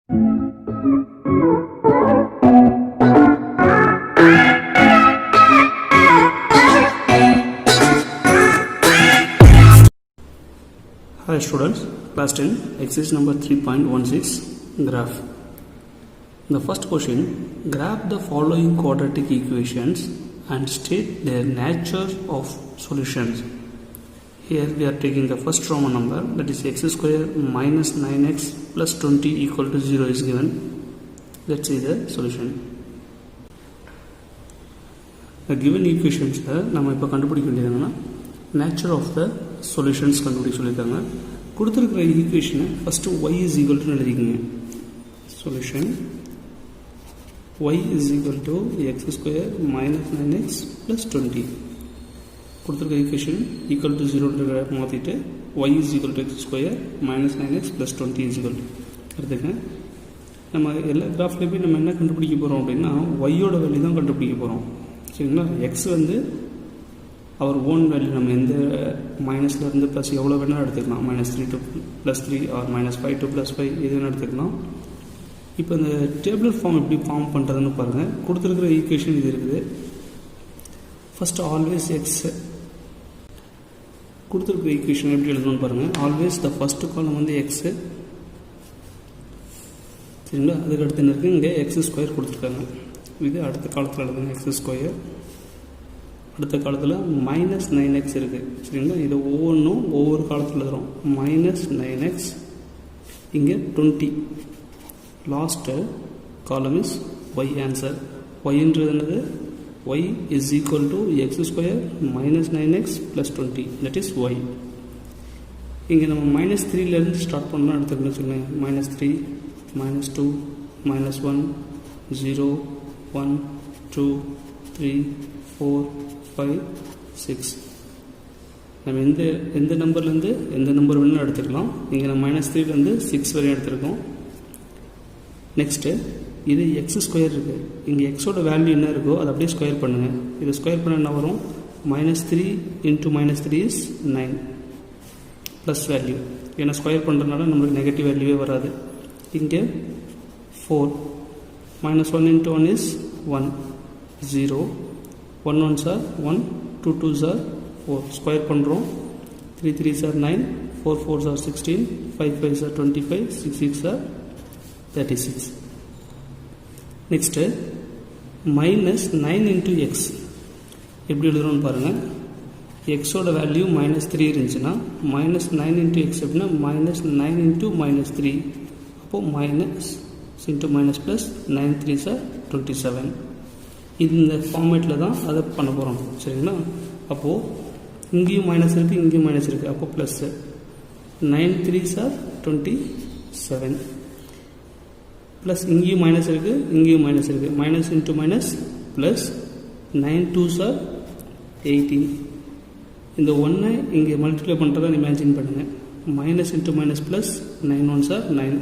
Hi students, class 10, exercise number 3.16, graph. The first question, graph the following quadratic equations and state their nature of solutions. Here we are taking the first Roman number, that is x square minus 9x plus 20 equal to 0 is given. Let's see the solution. The given equations நம்ம இப்போ கண்டுபிடிக்க வேண்டியது nature of the solutions கண்டுபிடிக்க சொல்லியிருக்காங்க. கொடுத்துருக்கிற ஈக்குவேஷனை first y is equal to எழுதிக்கங்க. Solution y is equal to x square minus 9x plus 20. கொடுத்துருக்கிற ஈக்குவேஷன் equal to 0 மாற்றிட்டு y is equal to x square minus 9x plus 20 is equal to எடுத்துக்கங்க. நம்ம எல்லா கிராஃப்லேயுமே நம்ம என்ன கண்டுபிடிக்க போகிறோம் அப்படின்னா ஒய்யோட வேல்யூ தான் கண்டுபிடிக்க போகிறோம். சரிங்களா? எக்ஸ் வந்து அவர் ஓன் வேல்யூ நம்ம எந்த மைனஸ்லேருந்து ப்ளஸ் எவ்வளோ வேணாலும் எடுத்துக்கலாம். -3 to +3 ஆர் -5 to +5 இது வேணால் எடுத்துக்கலாம். இப்போ இந்த டேபிள் ஃபார்ம் எப்படி ஃபார்ம் பண்ணுறதுன்னு பாருங்கள். கொடுத்துருக்கிற ஈக்குவேஷன் இது இருக்குது. ஃபஸ்ட்டு ஆல்வேஸ் எக்ஸ் கொடுத்துருக்கிற ஈக்குவேஷன் எப்படி எழுதணும்னு பாருங்கள். ஆல்வேஸ் த ஃபஸ்ட்டு காலம் வந்து எக்ஸு. சரிங்களா? அதுக்கு அடுத்து என்ன இருக்குது, இங்கே எக்ஸ் ஸ்கொயர் கொடுத்துருக்காங்க. இது அடுத்த காலத்தில் எழுதுங்க எக்ஸ் ஸ்கொயர். அடுத்த காலத்தில் -9x இருக்குது. சரிங்களா? இது ஒவ்வொன்றும் ஒவ்வொரு காலத்தில் எழுதுகிறோம். -9x இங்கே 20. லாஸ்ட்டு காலம் இஸ் ஒய் ஆன்சர். ஒய்ன்றது என்னது, Y is equal to X square -9x + 20, that is Y. இங்கே நம்ம -3லேருந்து ஸ்டார்ட் பண்ணலாம் எடுத்துக்கணும். வச்சுக்கோங்க -3 -2 -1 0 1 2 3 4 5 6. நம்ம எந்த நம்பர்லேருந்து எந்த நம்பர் வேணும் எடுத்துக்கலாம். இங்கே நம்ம -3லேருந்து 6 வரையும் எடுத்துருக்கோம். நெக்ஸ்ட்டு இது எக்ஸ் ஸ்கொயர் இருக்குது. இங்கே எக்ஸோட வேல்யூ என்ன இருக்கோ அதை அப்படியே ஸ்கொயர் பண்ணுங்கள். இது ஸ்கொயர் பண்ண என்ன வரும், -3 × -3 இஸ் 9 ப்ளஸ் வேல்யூ. ஏன்னா ஸ்கொயர் பண்ணுறதுனால நம்மளுக்கு நெகட்டிவ் வேல்யூவே வராது. இங்கே 4 -1 × 1 is 1 0 1 1s are 1 2 2s are 4. Square பண்ணுறோம். 3 3s are 9 4 4s are 16 5 5s are 25 6 6 are 36. Next -9 × x எப்படி எழுதுறோம்னு பாருங்கள். எக்ஸோட வேல்யூ -3 இருந்துச்சுன்னா -9 × x அப்படின்னா -9 × -3. அப்போது minus × minus plus 9 3s are 27. இந்த ஃபார்மேட்டில் தான் அதை பண்ண போகிறோம். சரிங்களா? அப்போது இங்கேயும் மைனஸ் இருக்குது, இங்கேயும் மைனஸ் இருக்குது. அப்போது ப்ளஸ்ஸு 9 3s are 27 ப்ளஸ் இங்கேயும் மைனஸ் இருக்குது, இங்கேயும் மைனஸ் இருக்குது. Minus × minus plus 9 2s are 18. இந்த 1 இங்கே மல்டிப்ளை பண்ணுறதை இமேஜின் பண்ணுங்கள். Minus × minus plus 9 1s are 9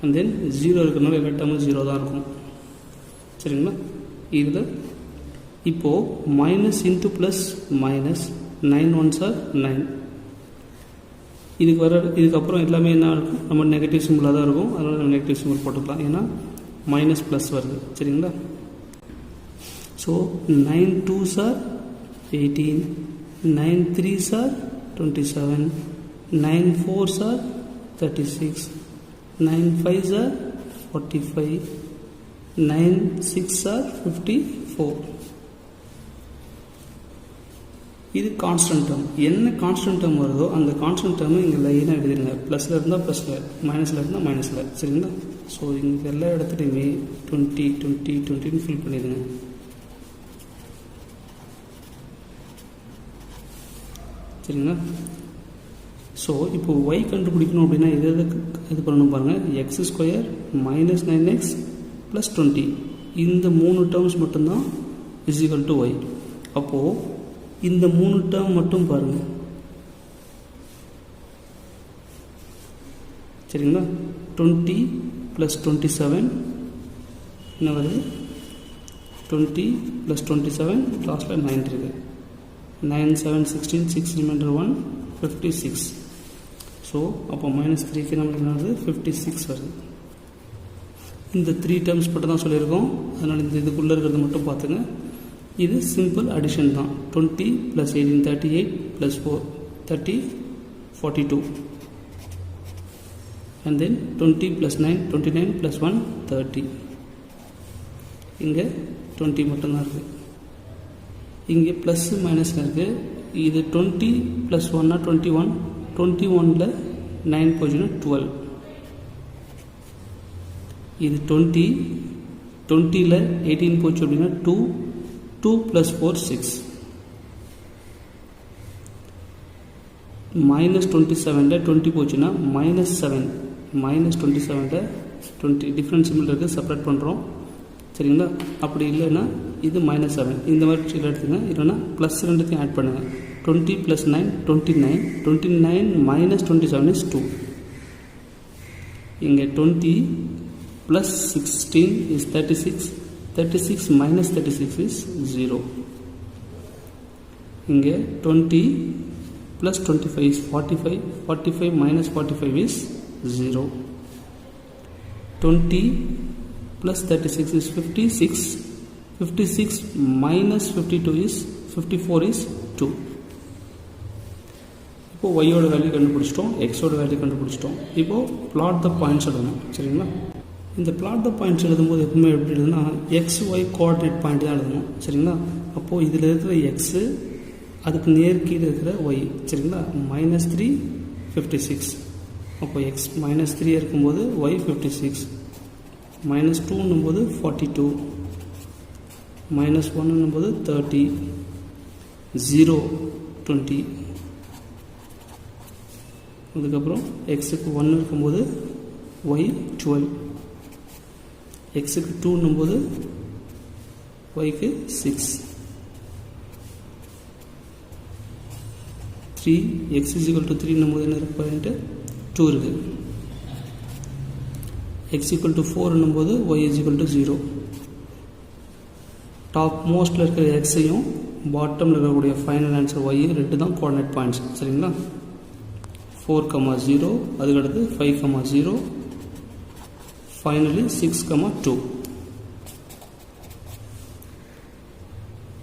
and then 0 இருக்கிறனால எல்லா டேர்மும் 0 தான் இருக்கும். சரிங்களா? இதில் இப்போது minus into plus minus 9 1s are 9. இதுக்கப்புறம் எல்லாமே என்ன இருக்கும், நம்ம நெகட்டிவ் சிம்பிளாக தான் இருக்கும். அதனால் நம்ம நெகட்டிவ் சிம்பிள் போட்டுக்கலாம். ஏன்னா மைனஸ் ப்ளஸ் வருது. சரிங்களா? So 9 2s are 18 9 3s are 27 9 4s are 36 9 5s are 45 9 6 are 54. இது கான்ஸ்டன்ட் டேர்ம். என்ன கான்ஸ்டன்ட் டேர்ம் வருதோ அந்த கான்ஸ்டன்ட் டேர்மை இங்கே லைனாக எழுதிடுங்க. ப்ளஸில் இருந்தால் ப்ளஸில், மைனஸில் இருந்தால் மைனஸில். சரிங்களா? ஸோ இங்கே எல்லா இடத்துலையுமே 20 20 20ன்னு ஃபில் பண்ணிடுங்க. சரிங்களா? ஸோ இப்போ y கண்டுபிடிக்கணும் அப்படின்னா இது பண்ணணும் பாருங்கள். எக்ஸ் ஸ்கொயர் -9x + 20 இந்த 3 டேர்ம்ஸ் மட்டும்தான் இஸ் ஈக்குவல் டு ஒய். அப்போது இந்த 3 டேர்ம் மட்டும் பாருங்கள். சரிங்களா? 20 + 27 என்ன வருது, 20 + 27 லாஸ்ட்டில் 9 இருக்குது. 9 7 16 6 ரிமைண்டர் 1 56. ஸோ அப்போ -3க்கு நமக்கு என்ன வருது, 56 வருது. இந்த 3 டேர்ம்ஸ் மட்டும் தான் சொல்லியிருக்கோம். அதனால் இந்த இதுக்குள்ளே இருக்கிறது மட்டும் பார்த்துங்க. இது சிம்பிள் அடிஷன் தான். 20 + 18 38 + 4 30 42 and then 20 + 9 29 + 1 30. இங்கே 20 மட்டும்தான் இருக்குது. இங்கே ப்ளஸ் மைனஸ் இருக்குது. இது 20 + 1 21 21ல் 9 போச்சுன்னா 12. இது 20ல் 18 போச்சு அப்படின்னா 2 + 4 6. -27ல் 20 போச்சுன்னா -7 -27ல் 20 டிஃப்ரெண்ட் சிம்பிள் இருக்குது, செப்பரேட் பண்ணுறோம் சரிங்களா. அப்படி இல்லைன்னா இது -7 இந்த மாதிரி ட்ரீல எடுத்துங்க. இல்லைன்னா ப்ளஸ் ரெண்டுத்தையும் ஆட் பண்ணுங்கள். 20 + 9 29 29 - 27 is 2. இங்கே 20 + 16 is 36 36 - 36 is 0. இங்கே 20 + 25 is 45 45 - 45 is 0. 20 + 36 is 56 56 - 52 is 54 is 2. இப்போ ஒய்யோட வேல்யூ கண்டுபிடிச்சிட்டோம், எக்ஸோட வேல்யூ கண்டுபிடிச்சிட்டோம். இப்போது பிளாட் த பாயிண்ட்ஸ் எழுதணும் சரிங்களா. இந்த பிளாட் த பாயிண்ட்ஸ் எழுதும்போது எப்பவுமே எப்படி எழுதுனா XY கோஆர்டினேட் பாயிண்ட் தான் எழுதணும் சரிங்களா. அப்போது இதில் இருக்கிற எக்ஸு அதுக்கு நேர்கீழே இருக்கிற ஒய் சரிங்களா. -3 56. அப்போ எக்ஸ் -3 இருக்கும்போது ஒய் 56, -2 போது 42, -1 போது 30, 0 20. அதுக்கப்புறம் எக்ஸுக்கு 1 இருக்கும்போது ஒய் 12, எக்ஸுக்கு 2 போது ஒய்க்கு 6, 3 x = 3 போது என்ன இருக்கு பாயிண்ட் 2 இருக்குது. x = 4 போது y = 0. டாப் மோஸ்ட்டில் இருக்கிற எக்ஸையும் பாட்டமில் இருக்கக்கூடிய ஃபைனல் ஆன்சர் y ரெண்டு தான் கோஆர்டினேட் பாயிண்ட்ஸ் சரிங்களா. 4, 0 அதுக்கடுத்து 5, 0 ஃபைனலி 6, 2.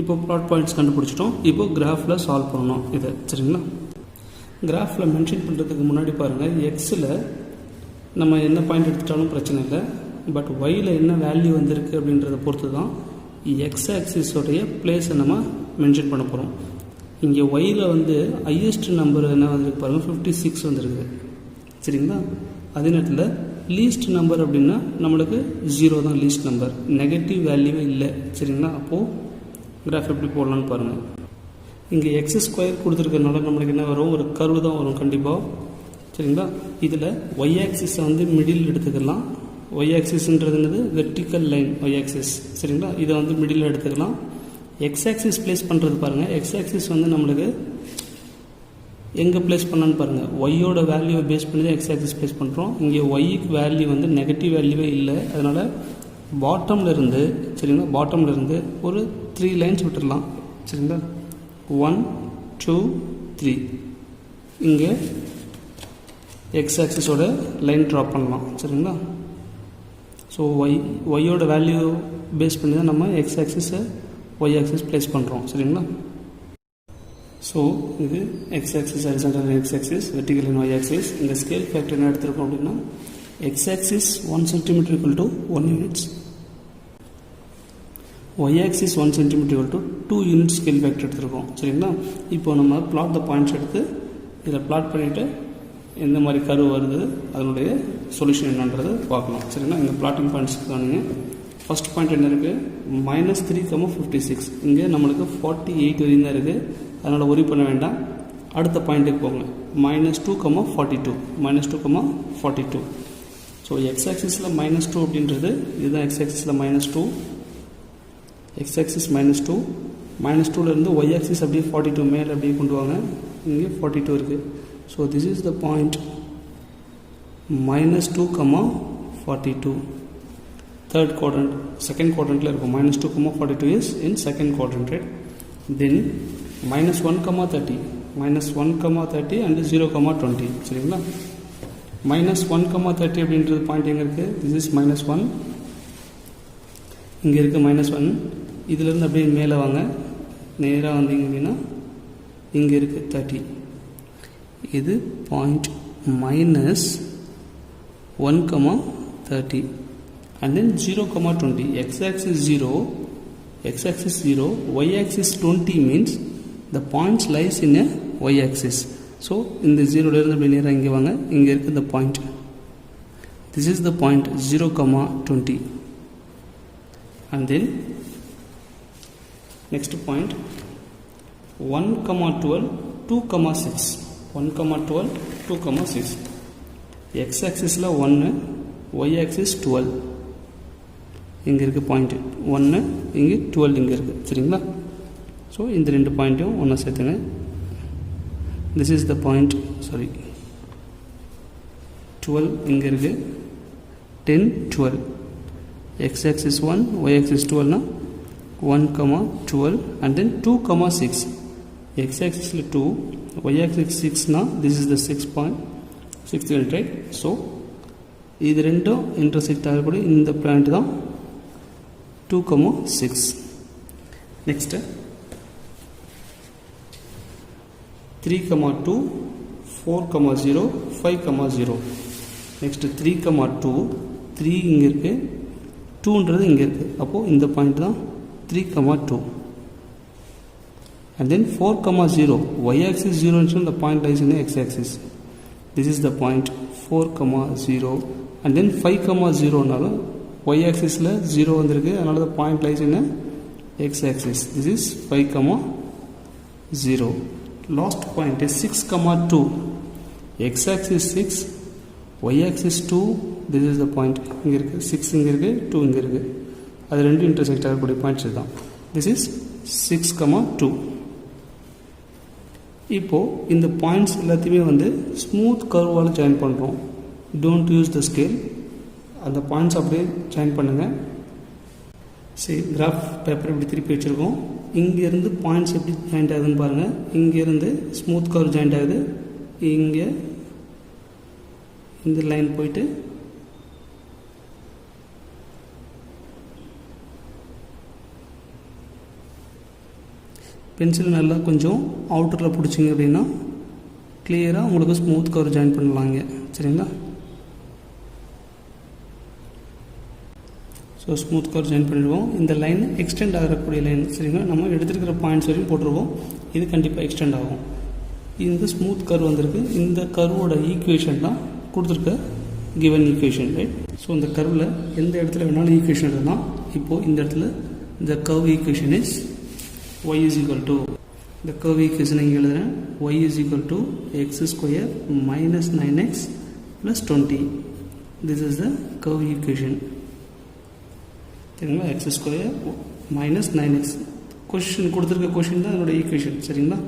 இப்போ பிளாட் பாயிண்ட்ஸ் கண்டுபிடிச்சிட்டோம். இப்போ கிராஃபில் சால்வ் பண்ணணும் இதை சரிங்களா. கிராஃபில் மென்ஷன் பண்ணுறதுக்கு முன்னாடி பாருங்கள், எக்ஸில் நம்ம என்ன பாயிண்ட் எடுத்துட்டாலும் பிரச்சனை இல்லை. பட் ஒயில் என்ன வேல்யூ வந்திருக்கு அப்படின்றத பொறுத்து தான் எக்ஸ் ஆக்சிஸோடைய பிளேஸை நம்ம மென்ஷன் பண்ண போகிறோம். இங்கே ஒயில் வந்து ஹையஸ்ட் நம்பர் என்ன வந்திருக்கு பாருங்கள் 56 வந்திருக்குது சரிங்களா. அதே நேரத்தில் லீஸ்ட் நம்பர் அப்படின்னா நம்மளுக்கு 0 தான் லீஸ்ட் நம்பர், நெகட்டிவ் வேல்யூவே இல்லை சரிங்களா. அப்போது கிராஃப் எப்படி போடலான்னு பாருங்கள். இங்கே x² கொடுத்துருக்கனால நம்மளுக்கு என்ன வரும், ஒரு கர்வு தான் வரும் கண்டிப்பாக சரிங்களா. இதில் ஒய் ஆக்சிஸை வந்து மிடில் எடுத்துக்கலாம். ஒய் ஆக்சிஸ்ன்றது என்னது, வெர்டிக்கல் லைன் ஒய் ஆக்சிஸ் சரிங்களா. இதை வந்து மிடில் எடுத்துக்கலாம். எக்ஸ் ஆக்சிஸ் பிளேஸ் பண்ணுறது பாருங்கள், எக்ஸ் ஆக்சிஸ் வந்து நம்மளுக்கு எங்கே பிளேஸ் பண்ணான்னு பாருங்கள். ஒய்யோட வேல்யூவை பேஸ் பண்ணி தான் எக்ஸ் ஆக்சிஸ் பிளேஸ் பண்ணுறோம். இங்கே ஒய்க்கு வேல்யூ வந்து நெகட்டிவ் வேல்யூவே இல்லை. அதனால் பாட்டமில் இருந்து சரிங்களா, பாட்டமில் இருந்து ஒரு 3 லைன்ஸ் விட்டுடலாம் சரிங்களா. 1 2 3 இங்கே எக்ஸ் ஆக்சிஸோட லைன் ட்ராப் பண்ணலாம் சரிங்களா. ஸோ ஒய்யோட வேல்யூ பேஸ் பண்ணி தான் நம்ம எக்ஸ் ஆக்சிஸை ஒய் ஆக்சிஸ் பிளேஸ் பண்ணுறோம் சரிங்களா. ஸோ இது X axis, horizontal X axis, vertical line Y axis. இந்த ஸ்கேல் ஃபேக்டர் என்ன எடுத்துருக்கோம் அப்படின்னா X axis 1 cm = 1 units, Y axis 1 cm = 2 units scale factor எடுத்துருக்கோம் சரிங்களா. இப்போ நம்ம பிளாட் த பாயிண்ட்ஸ் எடுத்து இதை பிளாட் பண்ணிவிட்டு எந்த மாதிரி கர்வ் வருது அதனுடைய சொல்யூஷன் என்னன்றது பார்க்கலாம் சரிங்களா. இந்த பிளாட்டிங் பாயிண்ட்ஸ்க்கு தானுங்க. ஃபஸ்ட் பாயிண்ட் என்ன இருக்குது, -3, 56. இங்கே நம்மளுக்கு 48 வரையும் தான் இருக்குது, அதனால் ஒரி பண்ண வேண்டாம். அடுத்த பாயிண்ட்டுக்கு போங்க, -2, 42 -2, 42. ஸோ எக்ஸ் ஆக்சிஸில் -2 அப்படின்றது இதுதான். எக்ஸ் ஆக்சிஸில் -2, எக்ஸ் ஆக்சிஸ் -2, -2லேருந்து ஒய் ஆக்சிஸ் அப்படியே 42 மேலே அப்படியே கொண்டு வாங்க. இங்கே 42 இருக்குது. So this is the point -2, 42. Third quadrant, second குவாட்ரண்ட்டில் இருக்கும். -2, 42 is in second quadrant right. Then -1, 30 and 0, 20 சரிங்களா. -1, 30 அப்படின்றது பாயிண்ட் எங்கே இருக்குது? This is -1. இங்கே இருக்குது -1. இதிலேருந்து அப்படியே மேலே வாங்க, நேராக வந்தீங்க அப்படின்னா இங்கே இருக்குது 30. இது point -1, 30. And then 0, 20. X-axis 0, x-axis 0, y-axis 20 means the points lies in a y-axis. So இந்த 0 இருந்து அப்படியே நேராக இங்கே வாங்க, இங்கே இருக்குது the point. This is the point 0, 20. And then next point 1, 12, 2, 6. 1, 12, 2, 6. x-axis 1, y-axis 12. இங்கே இருக்குது பாயிண்ட் 1, இங்கே 12 இங்கே இருக்குது. சரிங்களா? ஸோ இந்த ரெண்டு பாயிண்ட்டையும் ஒன்றா சேர்த்துங்க. This is the point, sorry 12 இங்கே இருக்குது, 10, 12. எக்ஸ் ஆக்சிஸ் 1, ஒய் ஆக்சிஸ் 12னா 1, 12 and then 2, 6. எக்ஸ் ஆக்சிஸில் 2, ஒய் ஆக்சிஸ் 6னா this is the 6th element, right? So இது ரெண்டும் இன்டர்செக்ட் ஆகக்கூடிய இந்த பாயிண்ட் தான் 2, 6. Next 3, 2, 4, 0, 5, 0. Next 3, 2, 3 இங்கே இருக்குது, 2ன்றது இங்கே இருக்குது. அப்போது இந்த பாயிண்ட் தான் 3, 2. And then 4, 0. Y axis 0 the point lies in the x axis. This is the point 4, 0. And then 5, 0 நாலும் y axis 0 வந்திருக்கு, அதனால the point lies in the x axis. This is 5, 0. Last point is 6, 2. X axis 6, y axis 2. This is the point. இங்கே இருக்குது 6, இங்கே இருக்குது 2, இங்கே இருக்குது. அது ரெண்டு இன்டர்செக்ட் ஆகக்கூடிய பாயிண்ட்ஸ் தான். This is 6, 2. இப்போது இந்த பாயிண்ட்ஸ் எல்லாத்தையுமே வந்து ஸ்மூத் கர்வால் ஜாயின் பண்ணுறோம். Don't use the scale. அந்த பாயிண்ட்ஸ் அப்படியே ஜாயின் பண்ணுங்கள். சரி, கிராஃப் பேப்பர் இப்படி திருப்பி வச்சுருக்கோம். இங்கேருந்து பாயிண்ட்ஸ் எப்படி ஜாயிண்ட் ஆகுதுன்னு பாருங்கள். இங்கேருந்து ஸ்மூத் கர்வ் ஜாயிண்ட் ஆகுது. இங்கே இந்த லைன் போயிட்டு பென்சில் நல்லா கொஞ்சம் அவுட்டரில் பிடிச்சிங்க அப்படின்னா கிளியராக உங்களுக்கு ஸ்மூத் கர்வ் ஜாயின் பண்ணலாங்க. சரிங்களா? ஸோ ஸ்மூத் கர்வ் ஜாயின் பண்ணிடுவோம். இந்த லைன் எக்ஸ்டெண்ட் ஆகக்கூடிய லைன். சரிங்களா? நம்ம எடுத்துருக்கிற பாயிண்ட்ஸ் வரையும் போட்டுருவோம். இது கண்டிப்பாக எக்ஸ்டெண்ட் ஆகும். இந்த ஸ்மூத் கர்வ் வந்திருக்கு. இந்த கர்வோட ஈக்குவேஷன் தான் கொடுத்துருக்க கிவன் ஈக்குவேஷன், ரைட்? ஸோ இந்த கர்வில் எந்த இடத்துல வேணாலும் ஈக்குவேஷன் இருந்தால் இப்போது இந்த இடத்துல இந்த curve equation is y is equal to, the curve equation இங்கே எழுதுறேன். y is equal to x square minus 9x plus 20. This is the curve equation. சரிங்களா? x square minus 9x. Question கொடுத்துருக்க கொஷின் தான் என்னோட ஈக்குவேஷன். சரிங்களா?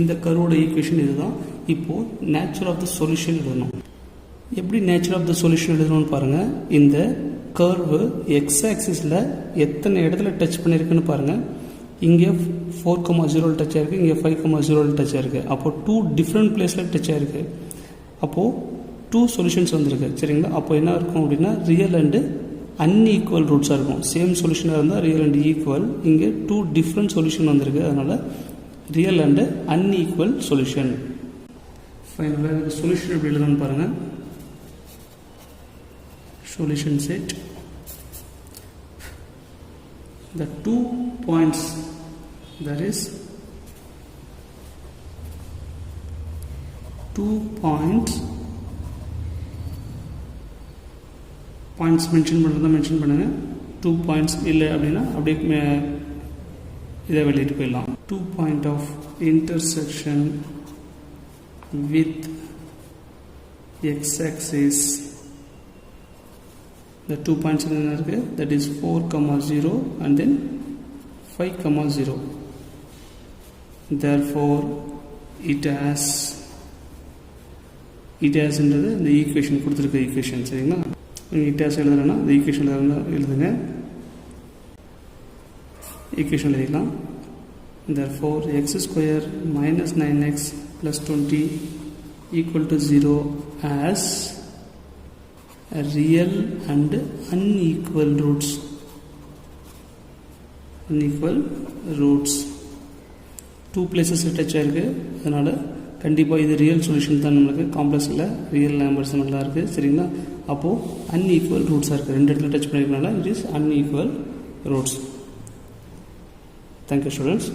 இந்த கர்வோட equation இதுதான். இப்போது நேச்சர் ஆஃப் த சொல்யூஷன் எழுதணும். எப்படி நேச்சர் ஆஃப் த சொல்யூஷன் எழுதணும்னு பாருங்கள். இந்த கர்வு எக்ஸ் ஆக்சிஸில் எத்தனை இடத்துல டச் பண்ணியிருக்குன்னு பாருங்கள். இங்கே 4, 0 டச் ஆகிருக்கு, இங்கே 5, 0 டச் ஆகிருக்கு. அப்போது 2 டிஃப்ரெண்ட் பிளேஸில் டச் ஆகிருக்கு. அப்போது 2 சொல்யூஷன்ஸ் வந்திருக்கு. சரிங்களா? அப்போ என்ன இருக்கும் அப்படின்னா ரியல் அண்டு அன்ஈக்குவல் ரூட்ஸாக இருக்கும். சேம் சொல்யூஷனாக இருந்தால் ரியல் அண்ட் ஈக்குவல். இங்கே 2 டிஃப்ரெண்ட் சொல்யூஷன் வந்திருக்கு. அதனால் ரியல் அண்டு அன்ஈக்குவல் சொல்யூஷன். ஃபைனலாக இந்த சொல்யூஷன் எப்படி எழுதணும்னு பாருங்கள். Solution set. The 2 points, that is 2 points mention பண்ணுறதா மென்ஷன் பண்ணுங்கள். 2 points இல்லை அப்படின்னா அப்படியே இதை வெளியிட்டு போயிடலாம். 2 point of intersection with x axis. The 2 points என்ன இருக்கு? That is 4, 0 and then 5, 0. Therefore it has என்றது இந்த ஈக்குவேஷன் கொடுத்துருக்க ஈக்குவேஷன். சரிங்களா? நீங்கள் it has எழுதுனா இந்த ஈக்குவேஷன் எழுதுங்க. ஈக்குவேஷன் எழுதிக்கலாம். Therefore x square minus 9x plus 20 equal to 0 as real and unequal roots. Unequal roots 2 places touch ஆகிருக்கு. அதனால் கண்டிப்பாக இது ரியல் சொல்யூஷன் தான். நம்மளுக்கு காம்ப்ளெக்ஸில் ரியல் நம்பர்ஸ் நல்லா இருக்குது. சரிங்களா? அப்போது அன்ஈக்குவல் ரூட்ஸாக இருக்குது. 2 இடத்துல டச் பண்ணியிருக்கனால it is unequal roots. Thank you students.